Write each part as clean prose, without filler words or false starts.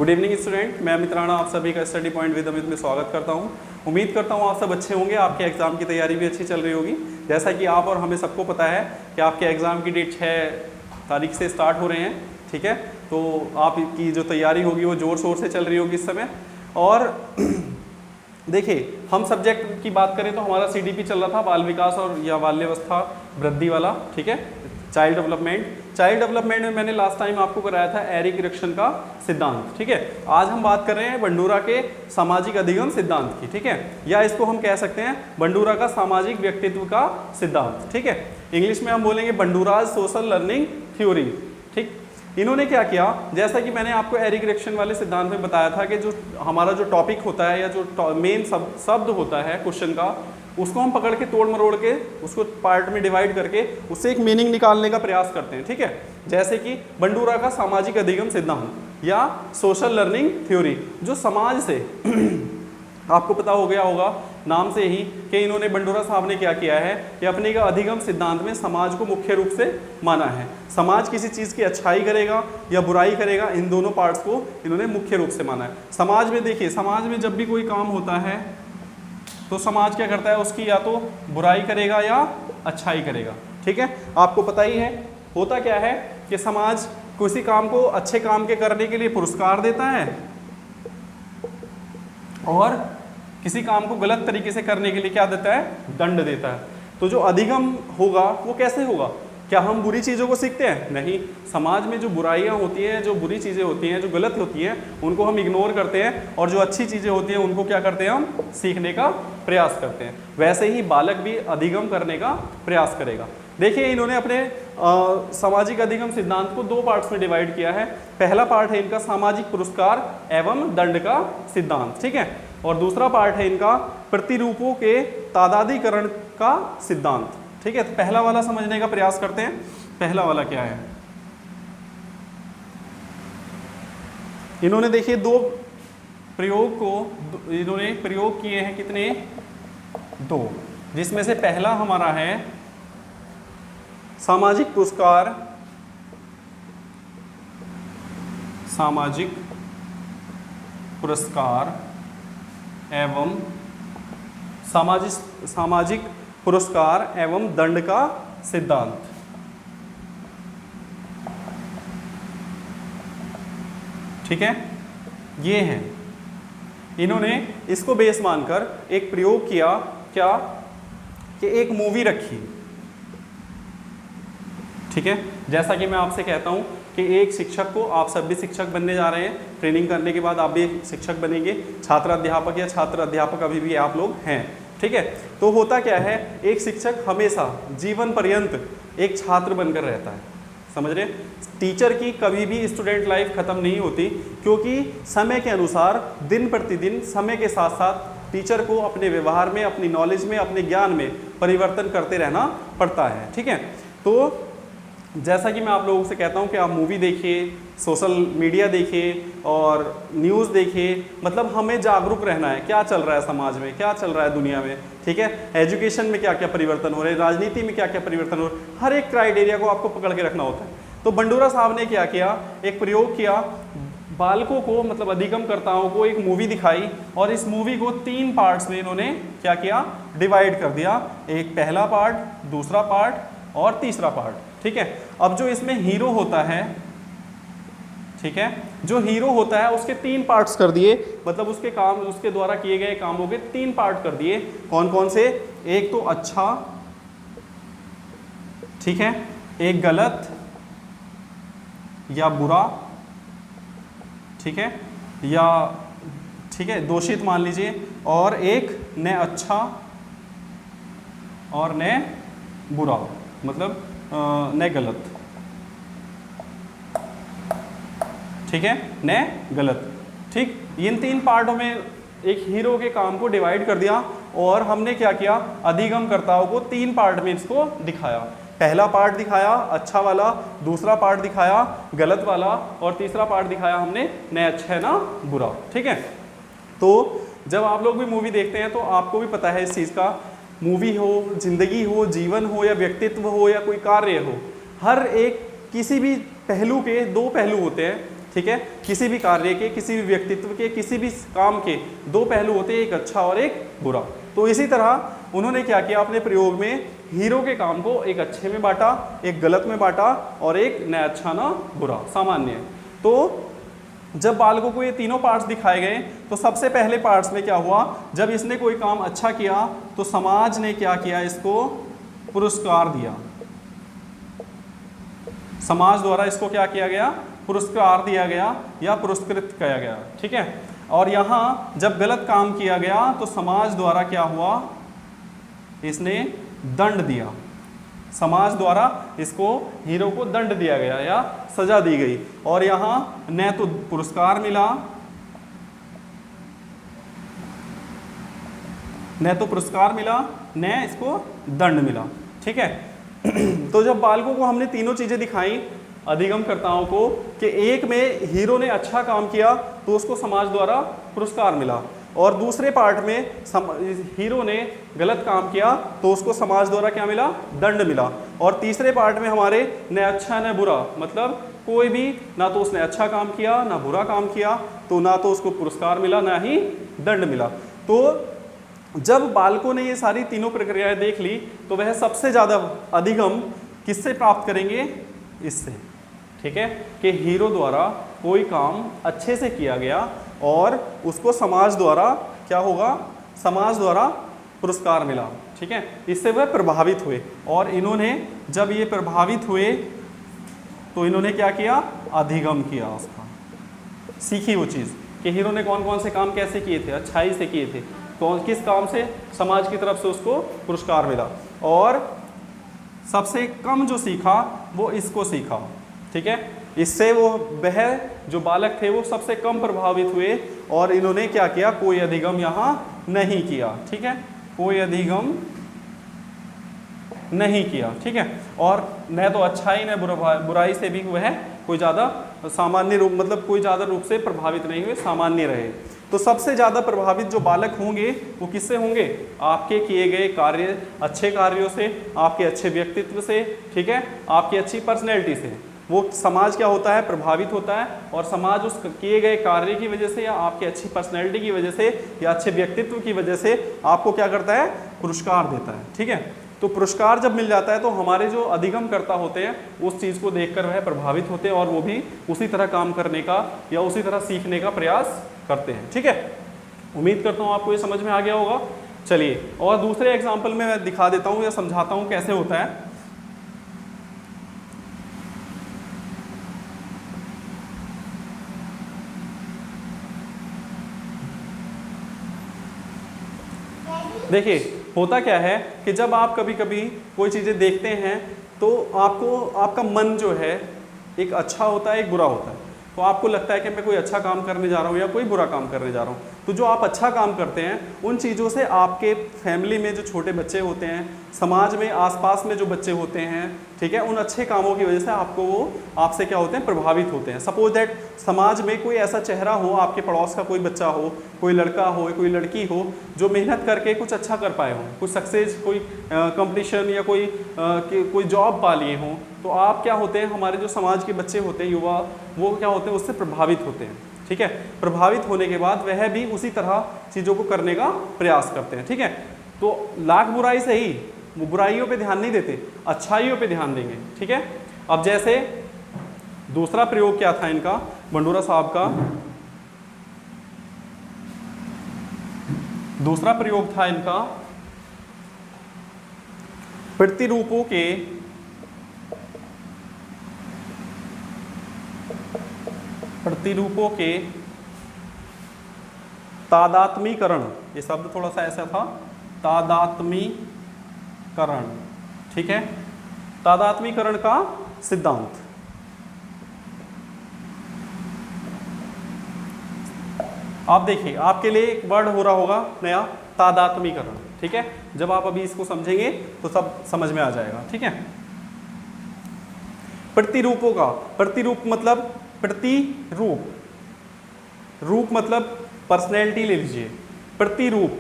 Good evening student, मैं अमित राणा आप सभी का स्टडी पॉइंट विद अमित में स्वागत करता हूं। उम्मीद करता हूं आप सब अच्छे होंगे, आपके एग्जाम की तैयारी भी अच्छी चल रही होगी। जैसा कि आप और हमें सबको पता है कि आपके एग्जाम की डेट 6 तारीख से स्टार्ट हो रहे हैं, ठीक है। तो आपकी जो तैयारी होगी वो ज़ोर शोर से चल रही होगी इस समय। और देखिए, हम सब्जेक्ट की बात करें तो हमारा CDP चल रहा था, बाल विकास और या बाल्यावस्था वृद्धि वाला, ठीक है, चाइल्ड डेवलपमेंट में मैंने लास्ट टाइम आपको कराया था एरिक इरिक्सन का सिद्धांत, ठीक है। आज हम बात कर रहे हैं बंडूरा के सामाजिक अधिगम सिद्धांत की, ठीक है, या इसको हम कह सकते हैं बंडूरा का सामाजिक व्यक्तित्व का सिद्धांत, ठीक है। इंग्लिश में हम बोलेंगे बंडूराज सोशल लर्निंग थ्योरी, ठीक। इन्होंने क्या किया, जैसा कि मैंने आपको एरिक इरिक्सन वाले सिद्धांत में बताया था कि जो हमारा जो टॉपिक होता है या जो मेन शब्द होता है क्वेश्चन का, उसको हम पकड़ के तोड़ मरोड़ के उसको पार्ट में डिवाइड करके उससे एक मीनिंग निकालने का प्रयास करते हैं, ठीक है। जैसे कि बंडूरा का सामाजिक अधिगम सिद्धांत या सोशल लर्निंग थ्योरी, जो समाज से आपको पता हो गया होगा नाम से ही कि इन्होंने बंडूरा साहब ने क्या किया है कि अपने का अधिगम सिद्धांत में समाज को मुख्य रूप से माना है। समाज किसी चीज़ की अच्छाई करेगा या बुराई करेगा, इन दोनों पार्ट्स को इन्होंने मुख्य रूप से माना है। समाज में देखिए, समाज में जब भी कोई काम होता है तो समाज क्या करता है, उसकी या तो बुराई करेगा या अच्छाई करेगा, ठीक है। आपको पता ही है होता क्या है कि समाज किसी काम को अच्छे काम के करने के लिए पुरस्कार देता है और किसी काम को गलत तरीके से करने के लिए क्या देता है, दंड देता है। तो जो अधिगम होगा वो कैसे होगा, क्या हम बुरी चीज़ों को सीखते हैं? नहीं, समाज में जो बुराइयां होती हैं, जो बुरी चीज़ें होती हैं, जो गलत होती हैं, उनको हम इग्नोर करते हैं और जो अच्छी चीज़ें होती हैं उनको क्या करते हैं, हम सीखने का प्रयास करते हैं। वैसे ही बालक भी अधिगम करने का प्रयास करेगा। देखिए, इन्होंने अपने सामाजिक अधिगम सिद्धांत को 2 पार्ट्स में डिवाइड किया है। पहला पार्ट है इनका सामाजिक पुरस्कार एवं दंड का सिद्धांत, ठीक है, और दूसरा पार्ट है इनका प्रतिरूपों के तादादीकरण का सिद्धांत, ठीक है। तो पहला वाला समझने का प्रयास करते हैं। पहला वाला क्या है, इन्होंने देखिए 2 प्रयोग को इन्होंने प्रयोग किए हैं, कितने, 2, जिसमें से पहला हमारा है सामाजिक पुरस्कार एवं सामाजिक पुरस्कार एवं दंड का सिद्धांत, ठीक है। ये है, इन्होंने इसको बेस मानकर एक प्रयोग किया, क्या कि एक मूवी रखी, ठीक है। जैसा कि मैं आपसे कहता हूं कि एक शिक्षक को, आप सब भी शिक्षक बनने जा रहे हैं, ट्रेनिंग करने के बाद आप भी शिक्षक बनेंगे, छात्र अध्यापक या छात्र अध्यापक अभी भी आप लोग हैं, ठीक है। तो होता क्या है, एक शिक्षक हमेशा जीवन पर्यंत एक छात्र बनकर रहता है, समझ रहे। टीचर की कभी भी स्टूडेंट लाइफ खत्म नहीं होती, क्योंकि समय के अनुसार दिन प्रतिदिन समय के साथ साथ टीचर को अपने व्यवहार में, अपनी नॉलेज में, अपने ज्ञान में परिवर्तन करते रहना पड़ता है, ठीक है। तो जैसा कि मैं आप लोगों से कहता हूं कि आप मूवी देखिए, सोशल मीडिया देखिए और न्यूज़ देखिए, मतलब हमें जागरूक रहना है क्या चल रहा है समाज में, क्या चल रहा है दुनिया में, ठीक है। एजुकेशन में क्या क्या परिवर्तन हो रहे हैं, राजनीति में क्या क्या परिवर्तन हो रहे हैं, हर एक क्राइटेरिया को आपको पकड़ के रखना होता है। तो बंडूरा साहब ने क्या किया, एक प्रयोग किया, बालकों को मतलब अधिगमकर्ताओं को एक मूवी दिखाई और इस मूवी को 3 पार्ट्स में इन्होंने क्या किया, डिवाइड कर दिया। एक पहला पार्ट, दूसरा पार्ट और तीसरा पार्ट, ठीक है। अब जो इसमें हीरो होता है, ठीक है, जो हीरो होता है उसके 3 पार्ट्स कर दिए, मतलब उसके काम, उसके द्वारा किए गए कामों के 3 पार्ट कर दिए। कौन कौन से, एक तो अच्छा, ठीक है, एक गलत या बुरा, ठीक है, या ठीक है दोषित मान लीजिए, और एक न अच्छा और न बुरा, मतलब न गलत, ठीक है, न गलत, ठीक। इन 3 पार्टों में एक हीरो के काम को डिवाइड कर दिया और हमने क्या किया, अधिगमकर्ताओं को 3 पार्ट में इसको दिखाया। पहला पार्ट दिखाया अच्छा वाला, दूसरा पार्ट दिखाया गलत वाला और तीसरा पार्ट दिखाया हमने न अच्छा है ना बुरा, ठीक है। तो जब आप लोग भी मूवी देखते हैं तो आपको भी पता है इस चीज़ का, मूवी हो, जिंदगी हो, जीवन हो या व्यक्तित्व हो या कोई कार्य हो, हर एक किसी भी पहलू के 2 पहलू होते हैं। ठीक है, किसी भी कार्य के, किसी भी व्यक्तित्व के, किसी भी काम के दो पहलू होते हैं, एक अच्छा और एक बुरा। तो इसी तरह उन्होंने क्या किया अपने प्रयोग में, हीरो के काम को एक अच्छे में बांटा, एक गलत में बांटा और एक न अच्छा ना बुरा, सामान्य। तो जब बालकों को ये तीनों पार्ट्स दिखाए गए तो सबसे पहले पार्ट्स में क्या हुआ, जब इसने कोई काम अच्छा किया तो समाज ने क्या किया, इसको पुरस्कार दिया। समाज द्वारा इसको क्या किया गया, पुरस्कार दिया गया या पुरस्कृत किया गया, ठीक है। और यहाँ जब गलत काम किया गया तो समाज द्वारा क्या हुआ, इसने दंड दिया। समाज द्वारा इसको, हीरो को दंड दिया गया या सजा दी गई। और यहाँ न तो पुरस्कार मिला, न तो पुरस्कार मिला, न इसको दंड मिला, ठीक है। तो जब बालकों को हमने तीनों चीजें दिखाई अधिगमकर्ताओं को कि एक में हीरो ने अच्छा काम किया तो उसको समाज द्वारा पुरस्कार मिला, और दूसरे पार्ट में हीरो ने गलत काम किया तो उसको समाज द्वारा क्या मिला, दंड मिला। और तीसरे पार्ट में हमारे न अच्छा न बुरा, मतलब कोई भी, ना तो उसने अच्छा काम किया ना बुरा काम किया, तो ना तो उसको पुरस्कार मिला ना ही दंड मिला। तो जब बालकों ने ये सारी तीनों प्रक्रियाएं देख ली तो वह सबसे ज़्यादा अधिगम किससे प्राप्त करेंगे, इससे, ठीक है, कि हीरो द्वारा कोई काम अच्छे से किया गया और उसको समाज द्वारा क्या होगा, समाज द्वारा पुरस्कार मिला, ठीक है। इससे वह प्रभावित हुए, और इन्होंने जब ये प्रभावित हुए तो इन्होंने क्या किया, अधिगम किया, उसका सीखी वो चीज़ कि हीरो ने कौन कौन से काम कैसे किए थे, अच्छाई से किए थे, कौन किस काम से समाज की तरफ से उसको पुरस्कार मिला। और सबसे कम जो सीखा वो इसको सीखा, ठीक है। इससे वो वह जो बालक थे वो सबसे कम प्रभावित हुए, और इन्होंने क्या किया, कोई अधिगम यहाँ नहीं किया, ठीक है, कोई अधिगम नहीं किया, ठीक है। और न तो अच्छाई न बुराई से भी वह कोई ज़्यादा सामान्य रूप, मतलब कोई ज़्यादा रूप से प्रभावित नहीं हुए, सामान्य रहे। तो सबसे ज़्यादा प्रभावित जो बालक होंगे वो किससे होंगे, आपके किए गए कार्य, अच्छे कार्यों से, आपके अच्छे व्यक्तित्व से, ठीक है, आपकी अच्छी पर्सनैलिटी से। वो समाज क्या होता है, प्रभावित होता है, और समाज उस किए गए कार्य की वजह से या आपकी अच्छी पर्सनैलिटी की वजह से या अच्छे व्यक्तित्व की वजह से आपको क्या करता है, पुरस्कार देता है, ठीक है। तो पुरस्कार जब मिल जाता है तो हमारे जो अधिगमकर्ता होते हैं उस चीज़ को देखकर वह प्रभावित होते हैं और वो भी उसी तरह काम करने का या उसी तरह सीखने का प्रयास करते हैं, ठीक है। उम्मीद करता हूँ आपको ये समझ में आ गया होगा। चलिए, और दूसरे एग्जाम्पल में मैं दिखा देता हूँ या समझाता हूँ कैसे होता है। देखिए, होता क्या है कि जब आप कभी कभी कोई चीज़ें देखते हैं तो आपको, आपका मन जो है एक अच्छा होता है एक बुरा होता है। तो आपको लगता है कि मैं कोई अच्छा काम करने जा रहा हूँ या कोई बुरा काम करने जा रहा हूँ। तो जो आप अच्छा काम करते हैं उन चीज़ों से आपके फैमिली में जो छोटे बच्चे होते हैं, समाज में आसपास में जो बच्चे होते हैं, ठीक है, उन अच्छे कामों की वजह से आपको वो आपसे क्या होते हैं, प्रभावित होते हैं। सपोज दैट समाज में कोई ऐसा चेहरा हो, आपके पड़ोस का कोई बच्चा हो, कोई लड़का हो, कोई लड़की हो जो मेहनत करके कुछ अच्छा कर पाए हों, कुछ सक्सेस, कोई कंपटीशन या कोई जॉब पा लिए हों, तो आप क्या होते हैं, हमारे जो समाज के बच्चे होते हैं, युवा, वो क्या होते हैं, उससे प्रभावित होते हैं, ठीक है। प्रभावित होने के बाद वह भी उसी तरह चीज़ों को करने का प्रयास करते हैं, ठीक है। तो लाख बुराई से ही वो बुराइयों पे ध्यान नहीं देते, अच्छाइयों पे ध्यान देंगे, ठीक है। अब जैसे दूसरा प्रयोग क्या था इनका, बंडूरा साहब का दूसरा प्रयोग था इनका प्रतिरूपों के तादात्मीकरण। ये शब्द थोड़ा सा ऐसा था, तादात्मीकरण, ठीक है, तादात्मीकरण का सिद्धांत। आप देखिए, आपके लिए एक वर्ड हो रहा होगा नया, तादात्मीकरण, ठीक है। जब आप अभी इसको समझेंगे तो सब समझ में आ जाएगा, ठीक है। प्रतिरूपों का, प्रतिरूप मतलब प्रतिरूप, रूप मतलब पर्सनैलिटी ले लीजिए, प्रतिरूप,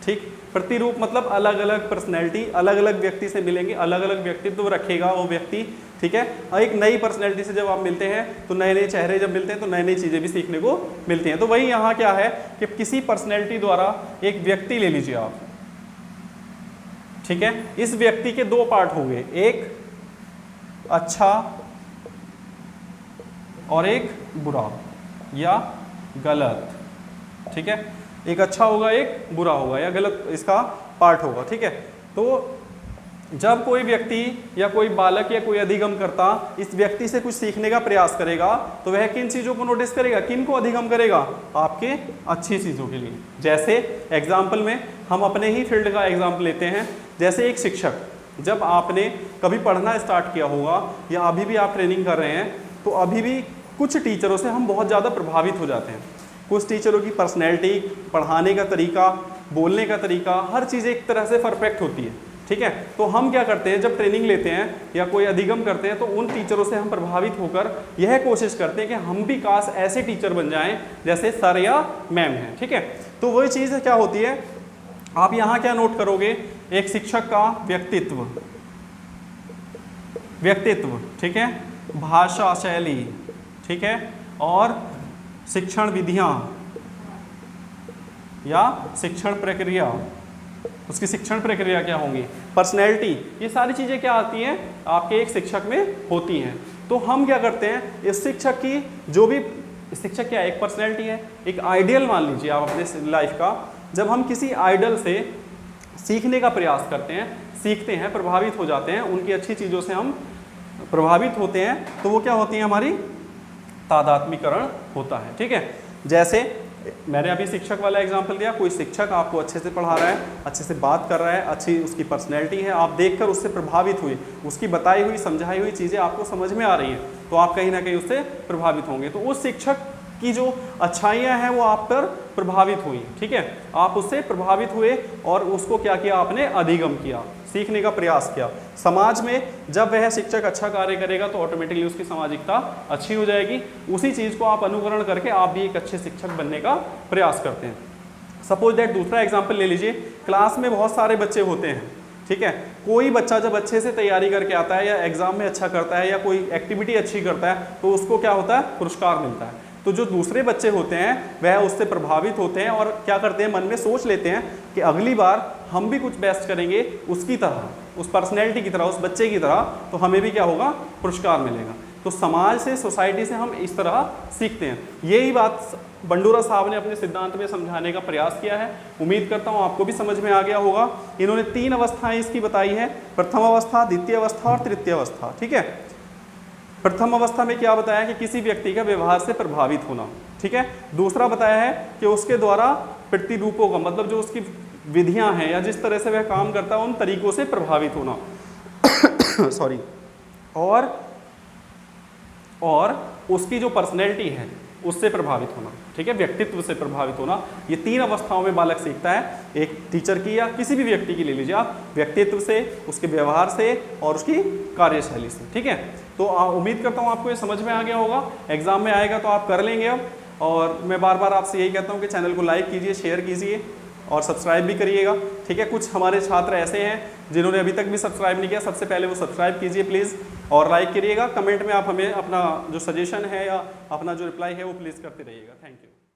ठीक। प्रतिरूप मतलब अलग अलग पर्सनैलिटी, अलग अलग व्यक्ति से मिलेंगे, अलग अलग व्यक्तित्व रखेगा वो व्यक्ति, ठीक है। और एक नई पर्सनैलिटी से जब आप मिलते हैं तो नए नए चेहरे जब मिलते हैं तो नई नई चीज़ें भी सीखने को मिलती हैं। तो वही यहाँ क्या है कि किसी पर्सनैलिटी द्वारा एक व्यक्ति ले लीजिए आप, ठीक है। इस व्यक्ति के दो पार्ट होंगे, एक अच्छा और एक बुरा या गलत, ठीक है। एक अच्छा होगा, एक बुरा होगा या गलत इसका पार्ट होगा, ठीक है। तो जब कोई व्यक्ति या कोई बालक या कोई अधिगम करता इस व्यक्ति से कुछ सीखने का प्रयास करेगा तो वह किन चीज़ों को नोटिस करेगा, किन को अधिगम करेगा, आपके अच्छी चीज़ों के लिए। जैसे एग्जाम्पल में हम अपने ही फील्ड का एग्जाम्पल लेते हैं, जैसे एक शिक्षक, जब आपने कभी पढ़ना स्टार्ट किया होगा या अभी भी आप ट्रेनिंग कर रहे हैं तो अभी भी कुछ टीचरों से हम बहुत ज़्यादा प्रभावित हो जाते हैं। कुछ टीचरों की पर्सनैलिटी, पढ़ाने का तरीका, बोलने का तरीका, हर चीज़ एक तरह से परफेक्ट होती है, ठीक है। तो हम क्या करते हैं, जब ट्रेनिंग लेते हैं या कोई अधिगम करते हैं तो उन टीचरों से हम प्रभावित होकर यह कोशिश करते हैं कि हम भी काश ऐसे टीचर बन जाएं जैसे सर या मैम हैं, ठीक है। तो वही चीज़ क्या होती है, आप यहाँ क्या नोट करोगे, एक शिक्षक का व्यक्तित्व, ठीक है, भाषा शैली, ठीक है, और शिक्षण विधियाँ या शिक्षण प्रक्रिया, उसकी शिक्षण प्रक्रिया क्या होंगी, पर्सनैलिटी, ये सारी चीज़ें क्या आती हैं आपके एक शिक्षक में होती हैं। तो हम क्या करते हैं, इस शिक्षक की जो भी, शिक्षक क्या है, एक पर्सनैलिटी है, एक आइडियल मान लीजिए आप अपने लाइफ का। जब हम किसी आइडल से सीखने का प्रयास करते हैं, सीखते हैं, प्रभावित हो जाते हैं, उनकी अच्छी चीज़ों से हम प्रभावित होते हैं, तो वो क्या होती है, हमारी तादात्म्यकरण होता है, ठीक है। जैसे मैंने अभी शिक्षक वाला एग्जांपल दिया, कोई शिक्षक आपको अच्छे से पढ़ा रहा है, अच्छे से बात कर रहा है, अच्छी उसकी पर्सनैलिटी है, आप देखकर उससे प्रभावित हुए, उसकी बताई हुई समझाई हुई चीज़ें आपको समझ में आ रही हैं, तो आप कहीं ना कहीं उससे प्रभावित होंगे। तो उस शिक्षक की जो अच्छाइयाँ हैं वो आप पर प्रभावित हुई, ठीक है, आप उससे प्रभावित हुए और उसको क्या किया, आपने अधिगम किया, सीखने का प्रयास किया। समाज में जब वह शिक्षक अच्छा कार्य करेगा तो ऑटोमेटिकली उसकी सामाजिकता अच्छी हो जाएगी। उसी चीज़ को आप अनुकरण करके आप भी एक अच्छे शिक्षक बनने का प्रयास करते हैं। सपोज दैट दूसरा एग्जाम्पल ले लीजिए, क्लास में बहुत सारे बच्चे होते हैं, ठीक है। कोई बच्चा जब अच्छे से तैयारी करके आता है या एग्जाम में अच्छा करता है या कोई एक्टिविटी अच्छी करता है तो उसको क्या होता है, पुरस्कार मिलता है। तो जो दूसरे बच्चे होते हैं वह उससे प्रभावित होते हैं और क्या करते हैं, मन में सोच लेते हैं कि अगली बार हम भी कुछ बेस्ट करेंगे उसकी तरह, उस पर्सनैलिटी की तरह, उस बच्चे की तरह, तो हमें भी क्या होगा, पुरस्कार मिलेगा। तो समाज से, सोसाइटी से हम इस तरह सीखते हैं। यही बात बंडूरा साहब ने अपने सिद्धांत में समझाने का प्रयास किया है। उम्मीद करता हूँ आपको भी समझ में आ गया होगा। इन्होंने 3 अवस्थाएं इसकी बताई है, प्रथम अवस्था, द्वितीय अवस्था और तृतीय अवस्था, ठीक है। प्रथम अवस्था में क्या बताया कि किसी व्यक्ति का व्यवहार से प्रभावित होना, ठीक है। दूसरा बताया है कि उसके द्वारा प्रतिरूपों का, मतलब जो उसकी विधियां हैं या जिस तरह से वह काम करता है उन तरीकों से प्रभावित होना सॉरी, और उसकी जो पर्सनैलिटी है उससे प्रभावित होना, ठीक है, व्यक्तित्व से प्रभावित होना। ये 3 अवस्थाओं में बालक सीखता है, एक टीचर की या किसी भी व्यक्ति की ले लीजिए आप, व्यक्तित्व से, उसके व्यवहार से और उसकी कार्यशैली से, ठीक है। तो उम्मीद करता हूँ आपको ये समझ में आ गया होगा। एग्जाम में आएगा तो आप कर लेंगे अब। और मैं बार बार आपसे यही कहता हूँ कि चैनल को लाइक कीजिए, शेयर कीजिए और सब्सक्राइब भी करिएगा, ठीक है। कुछ हमारे छात्र ऐसे हैं जिन्होंने अभी तक भी सब्सक्राइब नहीं किया, सबसे पहले वो सब्सक्राइब कीजिए प्लीज़ और लाइक करिएगा। कमेंट में आप हमें अपना जो सजेशन है या अपना जो रिप्लाई है वो प्लीज़ करते रहिएगा। Thank you.